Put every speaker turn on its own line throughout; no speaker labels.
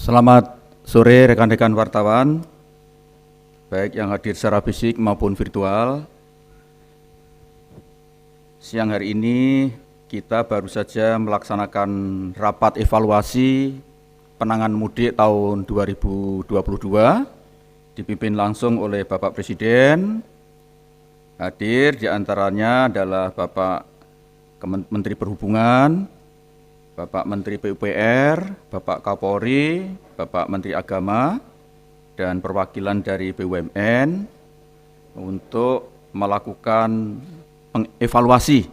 Selamat sore rekan-rekan wartawan, baik yang hadir secara fisik maupun virtual. Siang hari ini kita baru saja melaksanakan rapat evaluasi penanganan mudik tahun 2022, dipimpin langsung oleh Bapak Presiden. Hadir diantaranya adalah Bapak Menteri Perhubungan, Bapak Menteri PUPR, Bapak Kapolri, Bapak Menteri Agama, dan perwakilan dari BUMN untuk melakukan pengevaluasi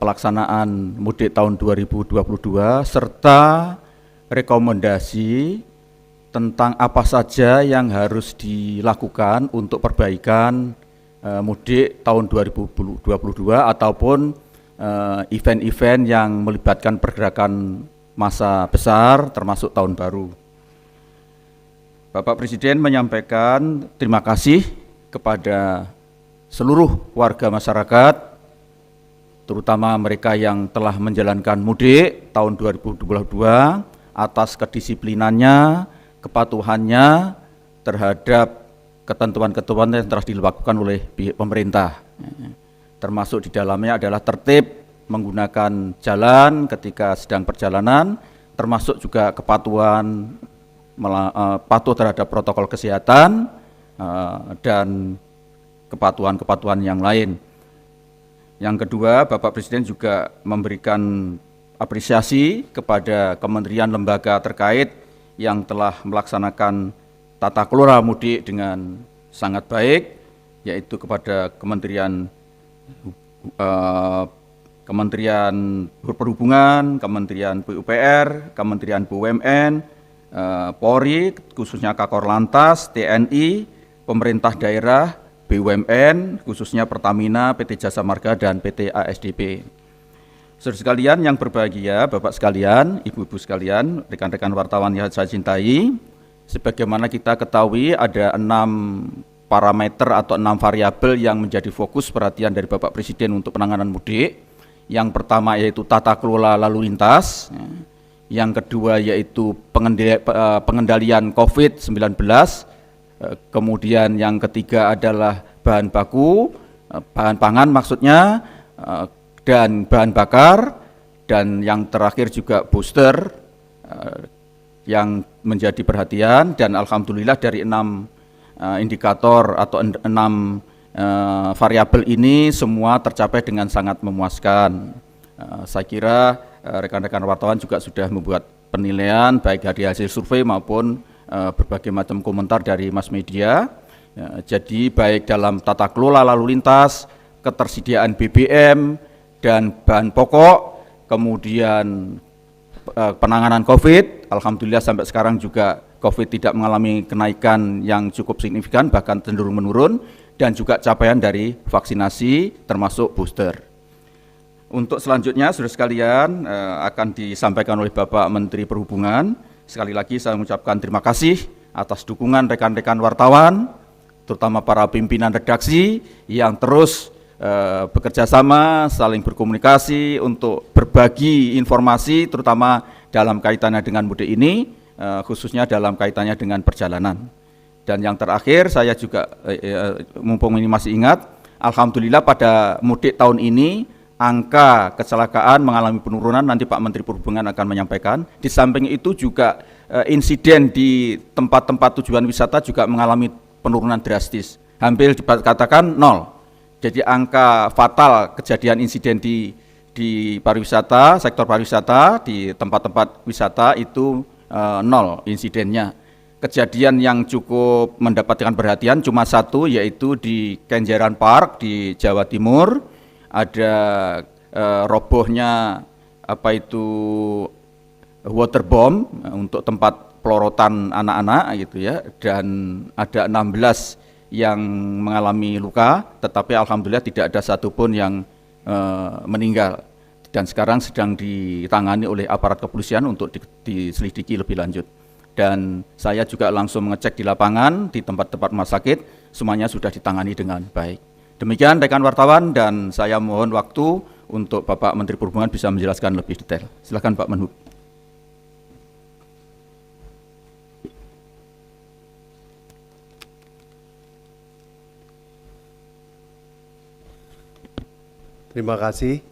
pelaksanaan mudik tahun 2022 serta rekomendasi tentang apa saja yang harus dilakukan untuk perbaikan mudik tahun 2022 ataupun event-event yang melibatkan pergerakan massa besar termasuk tahun baru. Bapak Presiden menyampaikan terima kasih kepada seluruh warga masyarakat, terutama mereka yang telah menjalankan mudik tahun 2022 atas kedisiplinannya, kepatuhannya terhadap ketentuan-ketentuan yang telah dilakukan oleh pemerintah. Termasuk di dalamnya adalah tertib menggunakan jalan ketika sedang perjalanan, termasuk juga kepatuhan patuh terhadap protokol kesehatan dan kepatuhan-kepatuhan yang lain. Yang kedua, Bapak Presiden juga memberikan apresiasi kepada kementerian lembaga terkait yang telah melaksanakan tata kelola mudik dengan sangat baik, yaitu kepada Kementerian Perhubungan, Kementerian PUPR, Kementerian BUMN, Polri, khususnya Kakor Lantas, TNI, pemerintah daerah, BUMN, khususnya Pertamina, PT Jasa Marga, dan PT ASDP. Saudara sekalian yang berbahagia, Bapak sekalian, Ibu-ibu sekalian, rekan-rekan wartawan yang saya cintai, sebagaimana kita ketahui ada 6 parameter atau 6 variabel yang menjadi fokus perhatian dari Bapak Presiden untuk penanganan mudik. Yang pertama yaitu tata kelola lalu lintas, yang kedua yaitu pengendalian COVID-19, kemudian yang ketiga adalah bahan baku, bahan pangan maksudnya, dan bahan bakar, dan yang terakhir juga booster yang menjadi perhatian. Dan alhamdulillah dari 6 indikator atau 6 variabel ini semua tercapai dengan sangat memuaskan. Saya kira rekan-rekan wartawan juga sudah membuat penilaian baik dari hasil survei maupun berbagai macam komentar dari mass media. Jadi baik dalam tata kelola lalu lintas, ketersediaan BBM dan bahan pokok, kemudian penanganan COVID, alhamdulillah sampai sekarang juga COVID tidak mengalami kenaikan yang cukup signifikan, bahkan cenderung menurun, dan juga capaian dari vaksinasi termasuk booster. Untuk selanjutnya, saudara sekalian, akan disampaikan oleh Bapak Menteri Perhubungan. Sekali lagi saya mengucapkan terima kasih atas dukungan rekan-rekan wartawan, terutama para pimpinan redaksi yang terus bekerja sama, saling berkomunikasi untuk berbagi informasi, terutama dalam kaitannya dengan mudik ini, khususnya dalam kaitannya dengan perjalanan. Dan yang terakhir saya juga mumpung ini masih ingat, alhamdulillah pada mudik tahun ini angka kecelakaan mengalami penurunan, nanti Pak Menteri Perhubungan akan menyampaikan. Di samping itu juga insiden di tempat-tempat tujuan wisata juga mengalami penurunan drastis, hampir dikatakan 0. Jadi angka fatal kejadian insiden di pariwisata, sektor pariwisata, di tempat-tempat wisata itu 0 insidennya. Kejadian yang cukup mendapatkan perhatian cuma satu, yaitu di Kenjeran Park di Jawa Timur, ada robohnya waterbomb untuk tempat pelorotan anak-anak gitu ya, dan ada 16 yang mengalami luka, tetapi alhamdulillah tidak ada satupun yang meninggal, dan sekarang sedang ditangani oleh aparat kepolisian untuk diselidiki lebih lanjut. Dan saya juga langsung mengecek di lapangan, di tempat-tempat rumah sakit, semuanya sudah ditangani dengan baik. Demikian rekan wartawan, dan saya mohon waktu untuk Bapak Menteri Perhubungan bisa menjelaskan lebih detail. Silakan Pak Menhub.
Terima kasih.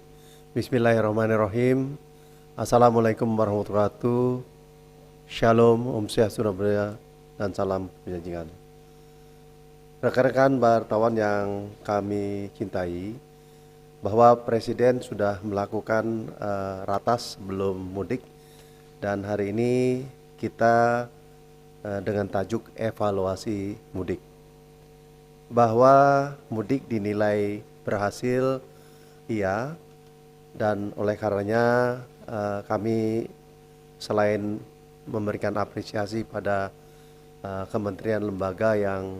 Bismillahirrahmanirrahim. Assalamualaikum warahmatullahi wabarakatuh. Shalom, Om Swastiastu, dan salam kebajikan. Rekan-rekan wartawan yang kami cintai, bahwa Presiden sudah melakukan ratas sebelum mudik, dan hari ini kita dengan tajuk evaluasi mudik. Bahwa mudik dinilai berhasil, iya, dan oleh karenanya kami selain memberikan apresiasi pada kementerian lembaga yang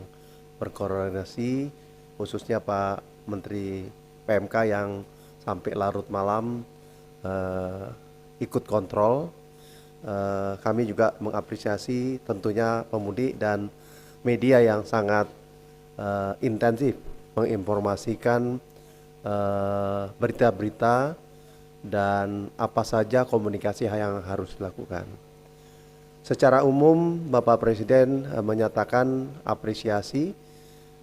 berkoordinasi, khususnya Pak Menteri PMK yang sampai larut malam ikut kontrol. Kami juga mengapresiasi tentunya pemudik dan media yang sangat intensif menginformasikan berita-berita dan apa saja komunikasi yang harus dilakukan. Secara umum Bapak Presiden menyatakan apresiasi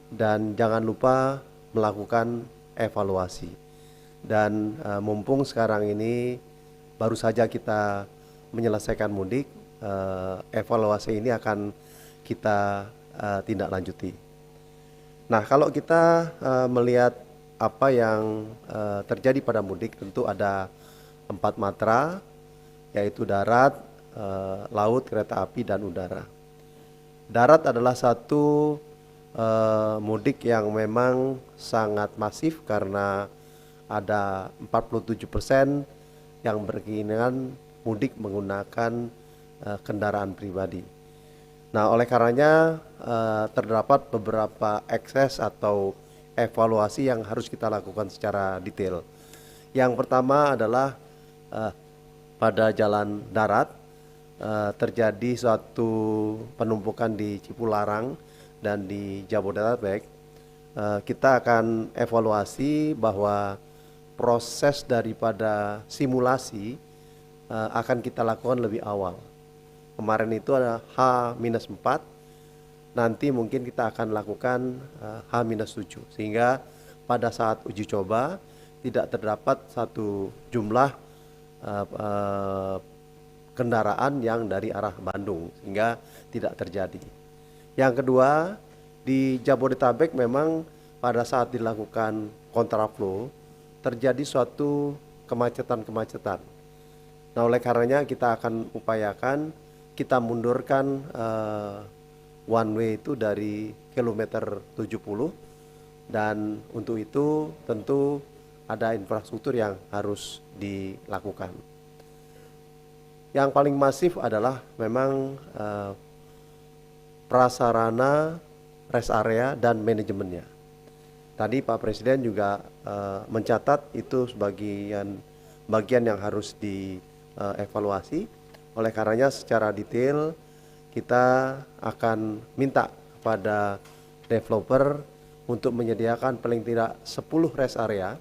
dan jangan lupa melakukan evaluasi. Dan mumpung sekarang ini baru saja kita menyelesaikan mudik, evaluasi ini akan kita tindak lanjuti. Nah, kalau kita melihat apa yang terjadi pada mudik, tentu ada 4 matra, yaitu darat, laut, kereta api, dan udara. Darat adalah satu mudik yang memang sangat masif karena ada 47% yang berkeinginan mudik menggunakan kendaraan pribadi. Nah, oleh karenanya terdapat beberapa ekses atau evaluasi yang harus kita lakukan secara detail. Yang pertama adalah pada jalan darat terjadi suatu penumpukan di Cipularang dan di Jabodetabek. Kita akan evaluasi bahwa proses daripada simulasi akan kita lakukan lebih awal. Kemarin itu ada H-4, nanti mungkin kita akan lakukan H-7, sehingga pada saat uji coba tidak terdapat satu jumlah kendaraan yang dari arah Bandung, sehingga tidak terjadi. Yang kedua, di Jabodetabek memang pada saat dilakukan kontraflow terjadi suatu kemacetan-kemacetan. Nah, oleh karenanya kita akan upayakan kita mundurkan one way itu dari kilometer 70, dan untuk itu tentu ada infrastruktur yang harus dilakukan. Yang paling masif adalah memang prasarana, rest area, dan manajemennya. Tadi Pak Presiden juga mencatat itu sebagian bagian yang harus dievaluasi. Oleh karenanya secara detail kita akan minta kepada developer untuk menyediakan paling tidak 10 rest area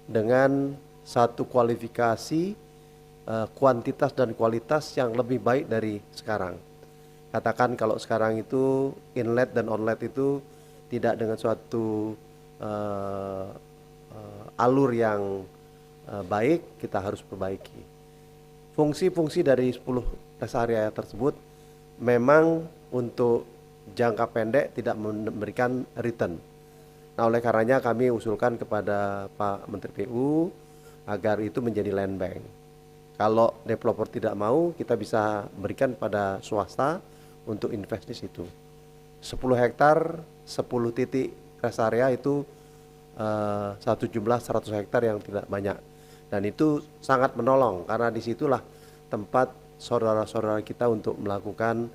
dengan satu kualifikasi kuantitas dan kualitas yang lebih baik dari sekarang. Katakan kalau sekarang itu inlet dan outlet itu tidak dengan suatu alur yang baik, kita harus perbaiki. Fungsi-fungsi dari 10 rest area tersebut memang untuk jangka pendek tidak memberikan return. Nah, oleh karenanya kami usulkan kepada Pak Menteri PU agar itu menjadi land bank. Kalau developer tidak mau, kita bisa berikan pada swasta untuk invest di situ. 10 hektar, 10 titik rest area itu satu jumlah 100 hektar yang tidak banyak. Dan itu sangat menolong karena disitulah tempat saudara-saudara kita untuk melakukan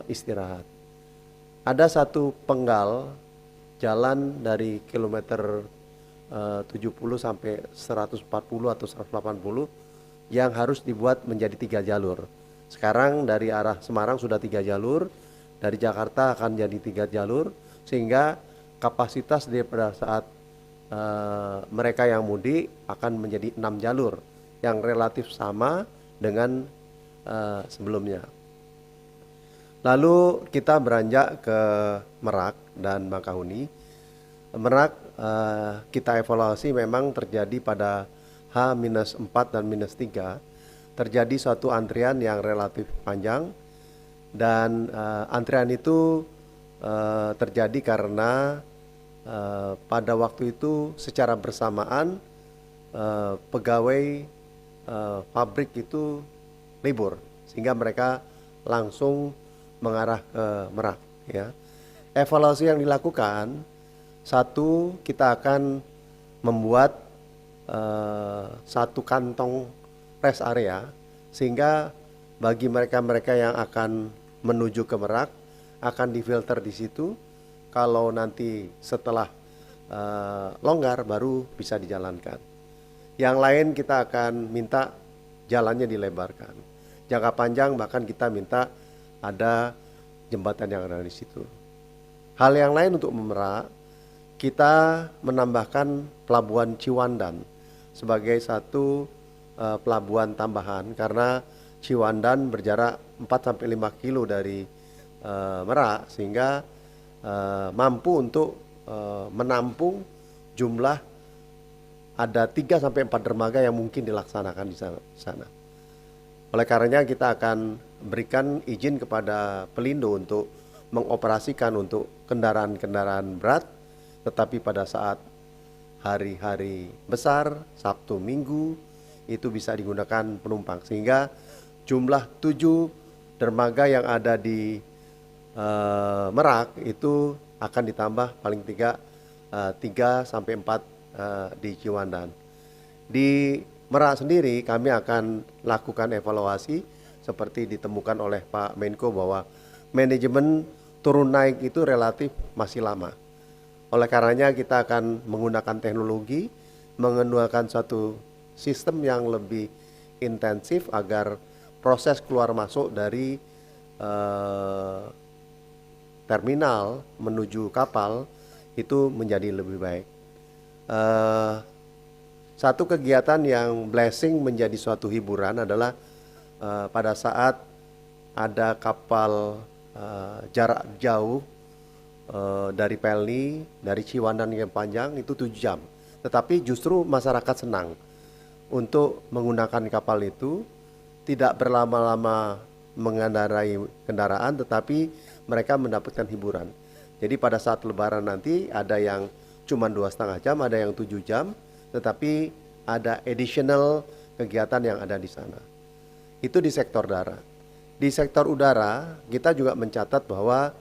istirahat. Ada satu penggal jalan dari kilometer 70 sampai 140 atau 180 yang harus dibuat menjadi 3 jalur. Sekarang dari arah Semarang sudah 3 jalur, dari Jakarta akan jadi 3 jalur, sehingga kapasitas pada saat mereka yang mudik akan menjadi 6 jalur yang relatif sama dengan sebelumnya. Lalu kita beranjak ke Merak dan Bakahuni. Merak kita evaluasi memang terjadi pada H-4 dan -3 terjadi suatu antrian yang relatif panjang, dan antrian itu terjadi karena pada waktu itu secara bersamaan pegawai pabrik itu libur, sehingga mereka langsung mengarah ke Merak, ya. Evaluasi yang dilakukan, satu, kita akan membuat satu kantong rest area, sehingga bagi mereka-mereka yang akan menuju ke Merak akan difilter di situ. Kalau nanti setelah longgar baru bisa dijalankan. Yang lain kita akan minta jalannya dilebarkan. Jangka panjang bahkan kita minta ada jembatan yang ada di situ. Hal yang lain untuk Merak, kita menambahkan pelabuhan Ciwandan sebagai satu pelabuhan tambahan, karena Ciwandan berjarak 4-5 kilo dari Merak, sehingga mampu untuk menampung jumlah ada 3-4 dermaga yang mungkin dilaksanakan di sana. Oleh karenanya kita akan berikan izin kepada Pelindo untuk mengoperasikan untuk kendaraan-kendaraan berat, tetapi pada saat hari-hari besar, Sabtu, Minggu, itu bisa digunakan penumpang, sehingga jumlah 7 dermaga yang ada di Merak itu akan ditambah paling 3-4 di Ciwandan. Di Merak sendiri kami akan lakukan evaluasi seperti ditemukan oleh Pak Menko bahwa manajemen turun naik itu relatif masih lama. Oleh karenanya kita akan menggunakan teknologi, menggunakan suatu sistem yang lebih intensif agar proses keluar masuk dari terminal menuju kapal itu menjadi lebih baik. Satu kegiatan yang blessing menjadi suatu hiburan adalah pada saat ada kapal jarak jauh dari Pelni, dari Ciwandan yang panjang itu 7 jam. Tetapi justru masyarakat senang untuk menggunakan kapal itu, tidak berlama-lama mengendarai kendaraan, tetapi mereka mendapatkan hiburan. Jadi pada saat Lebaran nanti ada yang cuma 2,5 jam, ada yang 7 jam, tetapi ada additional kegiatan yang ada di sana. Itu di sektor darat. Di sektor udara kita juga mencatat bahwa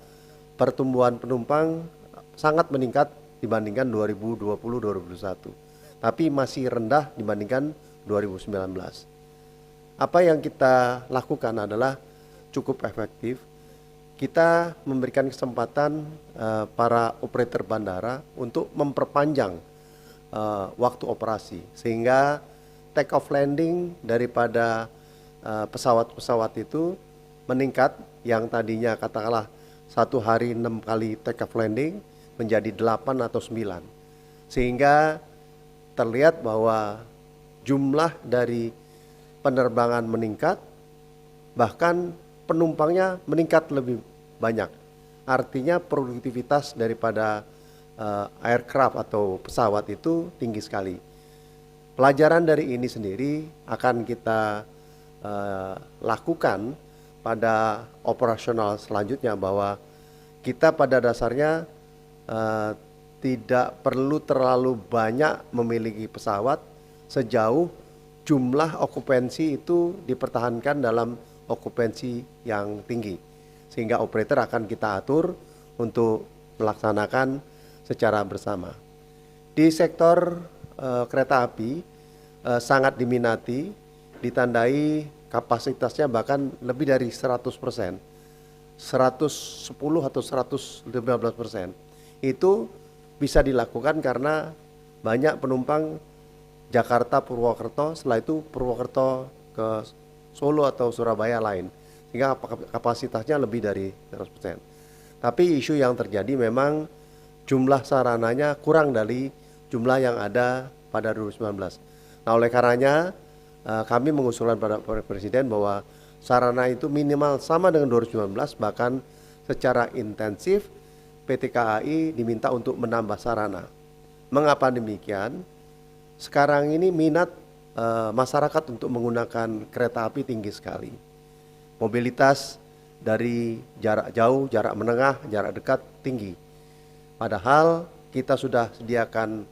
pertumbuhan penumpang sangat meningkat dibandingkan 2020-2021, tapi masih rendah dibandingkan 2019. Apa yang kita lakukan adalah cukup efektif. Kita memberikan kesempatan para operator bandara untuk memperpanjang waktu operasi, sehingga take off landing daripada pesawat-pesawat itu meningkat, yang tadinya katakanlah 1 hari 6 kali take off landing menjadi 8 atau 9, sehingga terlihat bahwa jumlah dari penerbangan meningkat, bahkan penumpangnya meningkat lebih banyak. Artinya produktivitas daripada aircraft atau pesawat itu tinggi sekali. Pelajaran dari ini sendiri akan kita lakukan pada operasional selanjutnya, bahwa kita pada dasarnya tidak perlu terlalu banyak memiliki pesawat sejauh jumlah okupansi itu dipertahankan dalam okupansi yang tinggi, sehingga operator akan kita atur untuk melaksanakan secara bersama. Di sektor kereta api sangat diminati, ditandai kapasitasnya bahkan lebih dari 100%, 110 atau 115%. Itu bisa dilakukan karena banyak penumpang Jakarta Purwokerto, setelah itu Purwokerto ke Solo atau Surabaya lain, sehingga kapasitasnya lebih dari 100%. Tapi isu yang terjadi memang jumlah sarananya kurang dari jumlah yang ada pada 2019. Nah, oleh karenanya kami mengusulkan pada Presiden bahwa sarana itu minimal sama dengan 2019, bahkan secara intensif PT KAI diminta untuk menambah sarana. Mengapa demikian? Sekarang ini minat masyarakat untuk menggunakan kereta api tinggi sekali. Mobilitas dari jarak jauh, jarak menengah, jarak dekat tinggi. Padahal kita sudah sediakan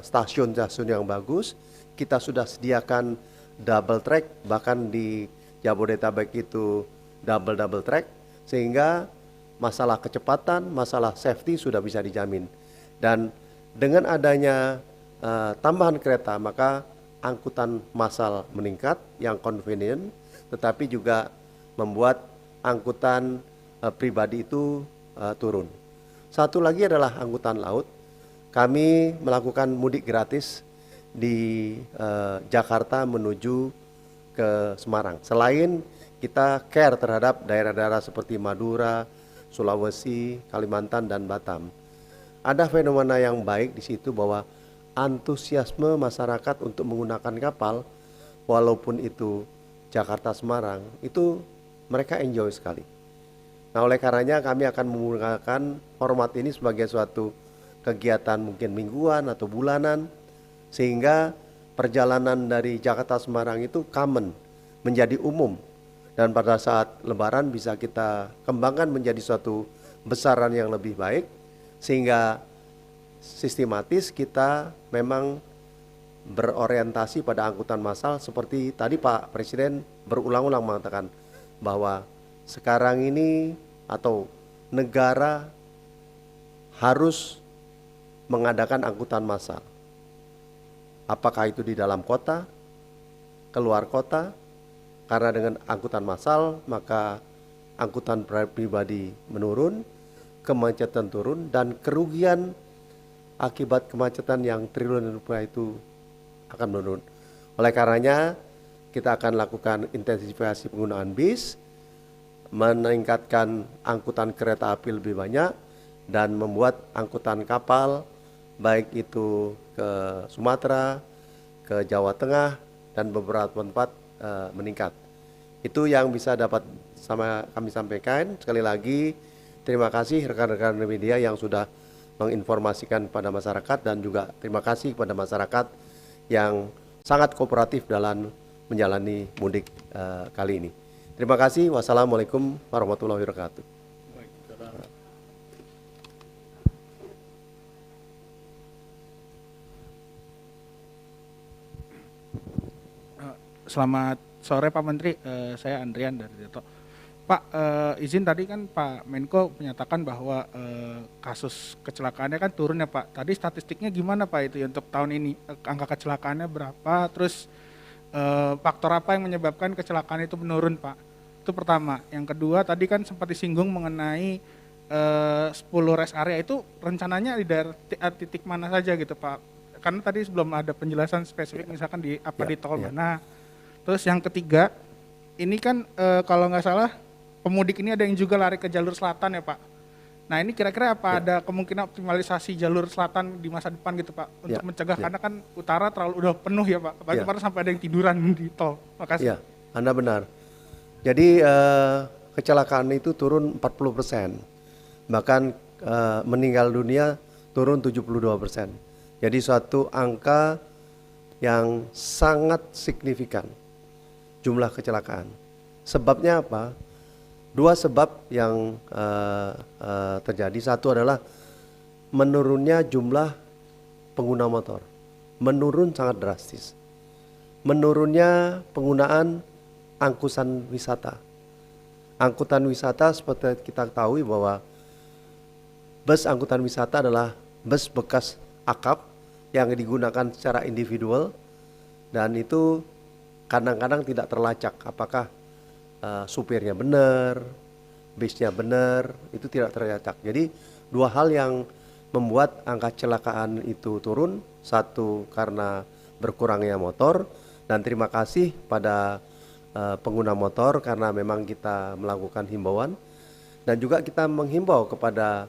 stasiun-stasiun yang bagus, kita sudah sediakan double track, bahkan di Jabodetabek itu double track, sehingga masalah kecepatan, masalah safety sudah bisa dijamin. Dan dengan adanya tambahan kereta, maka angkutan massal meningkat yang convenient, tetapi juga membuat angkutan pribadi itu turun. Satu lagi adalah angkutan laut. Kami melakukan mudik gratis di Jakarta menuju ke Semarang. Selain kita care terhadap daerah-daerah seperti Madura, Sulawesi, Kalimantan, dan Batam. Ada fenomena yang baik di situ bahwa antusiasme masyarakat untuk menggunakan kapal, walaupun itu Jakarta Semarang, itu mereka enjoy sekali. Nah, oleh karenanya kami akan menggunakan format ini sebagai suatu kegiatan mungkin mingguan atau bulanan, sehingga perjalanan dari Jakarta Semarang itu common, menjadi umum. Dan pada saat Lebaran bisa kita kembangkan menjadi suatu besaran yang lebih baik, sehingga sistematis kita memang berorientasi pada angkutan massal seperti tadi Pak Presiden berulang-ulang mengatakan bahwa sekarang ini atau negara harus mengadakan angkutan massal. Apakah itu di dalam kota, keluar kota, karena dengan angkutan massal maka angkutan pribadi menurun, kemacetan turun, dan kerugian akibat kemacetan yang triliunan rupiah itu akan menurun. Oleh karenanya kita akan lakukan intensifikasi penggunaan bis, meningkatkan angkutan kereta api lebih banyak, dan membuat angkutan kapal baik itu ke Sumatera, ke Jawa Tengah, dan beberapa tempat meningkat. Itu yang bisa dapat kami sampaikan. Sekali lagi terima kasih rekan-rekan media yang sudah menginformasikan kepada masyarakat, dan juga terima kasih kepada masyarakat yang sangat kooperatif dalam menjalani mudik kali ini. Terima kasih. Wassalamualaikum warahmatullahi wabarakatuh.
Selamat sore Pak Menteri, saya Andrian dari Tirto. Pak, izin tadi kan Pak Menko menyatakan bahwa kasus kecelakaannya kan turun ya Pak. Tadi statistiknya gimana Pak itu untuk tahun ini? Angka kecelakaannya berapa? Terus faktor apa yang menyebabkan kecelakaan itu menurun Pak? Itu pertama. Yang kedua tadi kan sempat disinggung mengenai 10 rest area itu rencananya di daerah titik mana saja gitu Pak? Karena tadi sebelum ada penjelasan spesifik misalkan di di tol mana. Terus yang ketiga, ini kan kalau nggak salah pemudik ini ada yang juga lari ke jalur selatan ya Pak. Nah ini kira-kira apa ada kemungkinan optimalisasi jalur selatan di masa depan gitu Pak untuk mencegah karena kan utara terlalu udah penuh ya Pak. Apalagi kemarin sampai ada yang tiduran di tol. Makasih. Ya,
Anda benar. Jadi kecelakaan itu turun 40%, bahkan meninggal dunia turun 72%. Jadi suatu angka yang sangat signifikan jumlah kecelakaan. Sebabnya apa? Dua sebab yang terjadi. Satu adalah menurunnya jumlah pengguna motor. Menurun sangat drastis. Menurunnya penggunaan angkutan wisata. Angkutan wisata seperti kita ketahui bahwa bus angkutan wisata adalah bus bekas akap yang digunakan secara individual, dan itu kadang-kadang tidak terlacak apakah supirnya benar, bisnya benar, itu tidak terlacak. Jadi dua hal yang membuat angka kecelakaan itu turun. Satu karena berkurangnya motor, dan terima kasih pada pengguna motor karena memang kita melakukan himbauan, dan juga kita menghimbau kepada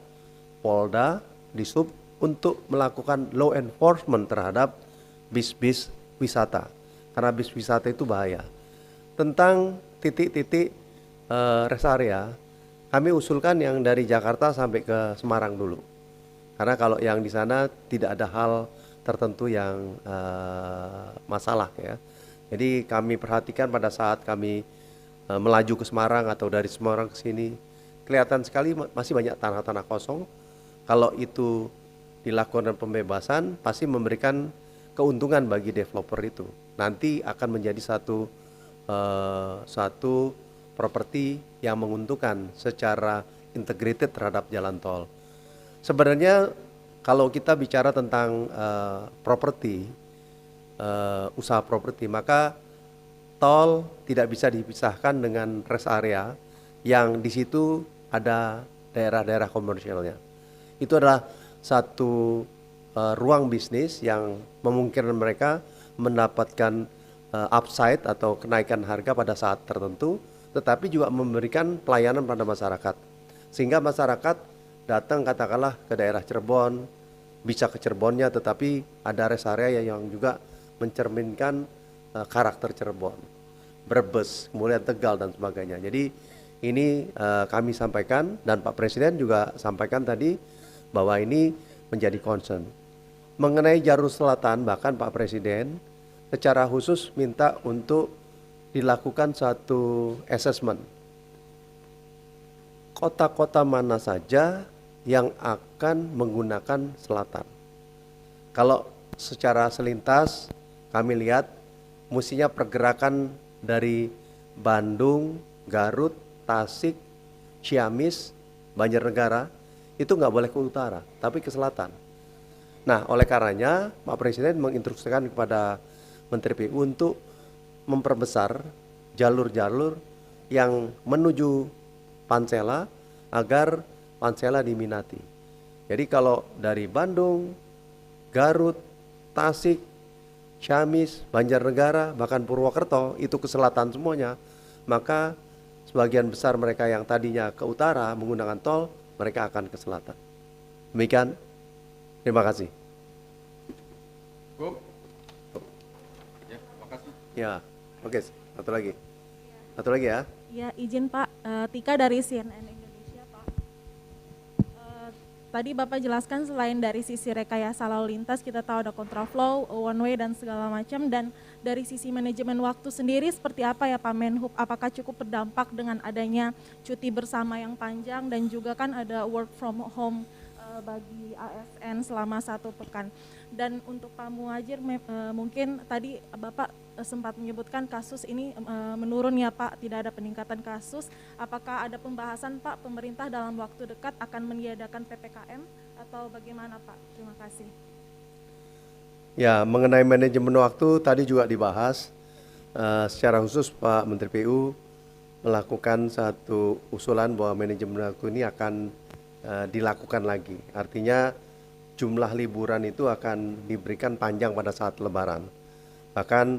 Polda, Disub untuk melakukan law enforcement terhadap bis-bis wisata, karena bis wisata itu bahaya. Tentang titik-titik rest area, kami usulkan yang dari Jakarta sampai ke Semarang dulu, Karena kalau yang di sana tidak ada hal tertentu yang masalah ya. Jadi kami perhatikan pada saat kami melaju ke Semarang atau dari Semarang ke sini, kelihatan sekali masih banyak tanah-tanah kosong. Kalau itu dilakukan pembebasan, pasti memberikan keuntungan bagi developer itu. Nanti akan menjadi satu properti yang menguntungkan secara integrated terhadap jalan tol. Sebenarnya kalau kita bicara tentang properti, usaha properti, maka tol tidak bisa dipisahkan dengan rest area yang di situ ada daerah-daerah komersialnya. Itu adalah satu ruang bisnis yang memungkinkan mereka mendapatkan upside atau kenaikan harga pada saat tertentu, tetapi juga memberikan pelayanan pada masyarakat. Sehingga masyarakat datang katakanlah ke daerah Cirebon, bisa ke Cirebonnya, tetapi ada rest area yang juga mencerminkan karakter Cirebon, Brebes, kemudian Tegal dan sebagainya. Jadi ini kami sampaikan dan Pak Presiden juga sampaikan tadi bahwa ini menjadi concern. Mengenai jalur selatan, bahkan Pak Presiden secara khusus minta untuk dilakukan satu assessment. Kota-kota mana saja yang akan menggunakan selatan. Kalau secara selintas kami lihat mestinya pergerakan dari Bandung, Garut, Tasik, Ciamis, Banjarnegara itu nggak boleh ke utara, tapi ke selatan. Nah, oleh karenanya Pak Presiden menginstruksikan kepada Menteri PU untuk memperbesar jalur-jalur yang menuju Pansela agar Pansela diminati. Jadi kalau dari Bandung, Garut, Tasik, Ciamis, Banjarnegara, bahkan Purwokerto itu ke selatan semuanya, maka sebagian besar mereka yang tadinya ke utara menggunakan tol, mereka akan ke selatan. Demikian, terima kasih.
Bu. Ya, makasih.
Ya, oke, satu lagi ya.
Ya, izin Pak, Tika dari CNN Indonesia Pak. Tadi Bapak jelaskan selain dari sisi rekayasa lalu lintas, kita tahu ada kontraflow, one way dan segala macam, dan dari sisi manajemen waktu sendiri seperti apa ya Pak Menhub? Apakah cukup berdampak dengan adanya cuti bersama yang panjang dan juga kan ada work from home bagi ASN selama 1 pekan. Dan untuk Pak Muhadjir, mungkin tadi Bapak sempat menyebutkan kasus ini menurun ya Pak, tidak ada peningkatan kasus. Apakah ada pembahasan Pak, pemerintah dalam waktu dekat akan meniadakan PPKM atau bagaimana Pak? Terima kasih.
Ya, mengenai manajemen waktu tadi juga dibahas. Secara khusus Pak Menteri PU melakukan satu usulan bahwa manajemen waktu ini akan dilakukan lagi. Artinya jumlah liburan itu akan diberikan panjang pada saat Lebaran. Bahkan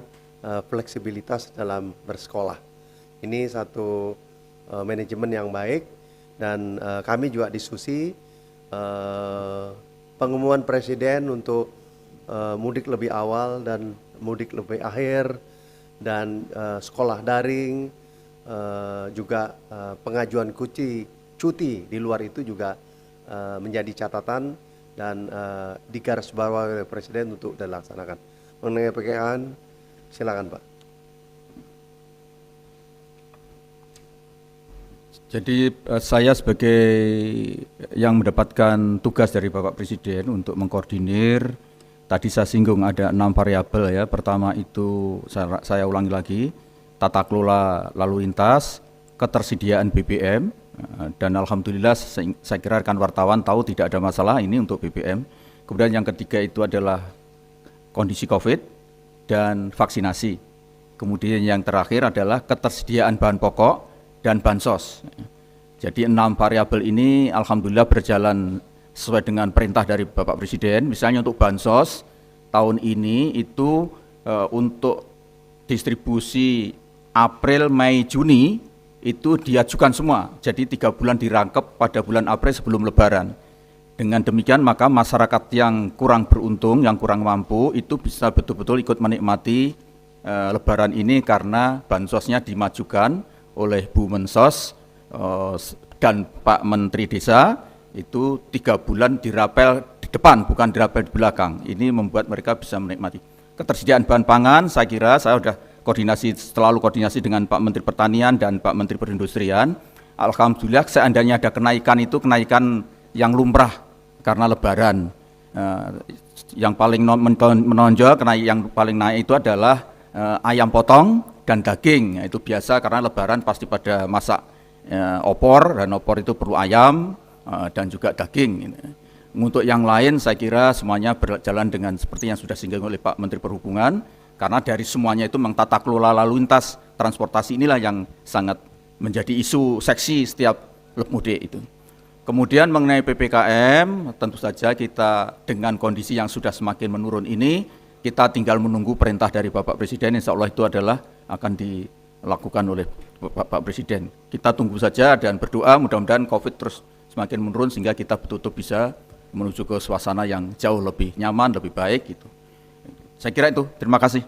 fleksibilitas dalam bersekolah. Ini satu manajemen yang baik dan kami juga diskusi pengumuman Presiden untuk mudik lebih awal dan mudik lebih akhir dan sekolah daring, juga pengajuan cuti di luar itu juga menjadi catatan dan digarisbawahi oleh Presiden untuk dilaksanakan. Mengenai PPKM, silakan Pak.
Jadi saya sebagai yang mendapatkan tugas dari Bapak Presiden untuk mengkoordinir, tadi saya singgung ada 6 variabel ya. Pertama itu saya ulangi lagi, tata kelola lalu lintas, ketersediaan BBM, dan alhamdulillah saya kira rekan wartawan tahu tidak ada masalah ini untuk BBM. Kemudian yang ketiga itu adalah kondisi COVID dan vaksinasi. Kemudian yang terakhir adalah ketersediaan bahan pokok dan bansos. Jadi 6 variabel ini alhamdulillah berjalan sesuai dengan perintah dari Bapak Presiden. Misalnya untuk bansos tahun ini itu untuk distribusi April, Mei, Juni itu diajukan semua. Jadi 3 bulan dirangkep pada bulan April sebelum Lebaran. Dengan demikian maka masyarakat yang kurang beruntung, yang kurang mampu itu bisa betul-betul ikut menikmati Lebaran ini karena bansosnya dimajukan oleh Bu Mensos dan Pak Menteri Desa itu 3 bulan dirapel di depan, bukan dirapel di belakang. Ini membuat mereka bisa menikmati. Ketersediaan bahan pangan, saya kira saya sudah selalu koordinasi dengan Pak Menteri Pertanian dan Pak Menteri Perindustrian. Alhamdulillah seandainya ada kenaikan itu kenaikan yang lumrah karena Lebaran. Yang paling menonjol, yang paling naik itu adalah ayam potong dan daging. Itu biasa karena Lebaran pasti pada masak opor, dan opor itu perlu ayam dan juga daging. Untuk yang lain saya kira semuanya berjalan dengan seperti yang sudah disinggung oleh Pak Menteri Perhubungan, karena dari semuanya itu memang tata kelola lalu lintas transportasi inilah yang sangat menjadi isu seksi setiap mudik itu. Kemudian mengenai PPKM, tentu saja kita dengan kondisi yang sudah semakin menurun ini, kita tinggal menunggu perintah dari Bapak Presiden, insya Allah itu adalah akan dilakukan oleh Bapak Presiden. Kita tunggu saja dan berdoa mudah-mudahan COVID terus semakin menurun sehingga kita betul-betul bisa menuju ke suasana yang jauh lebih nyaman, lebih baik gitu. Saya kira itu. Terima kasih.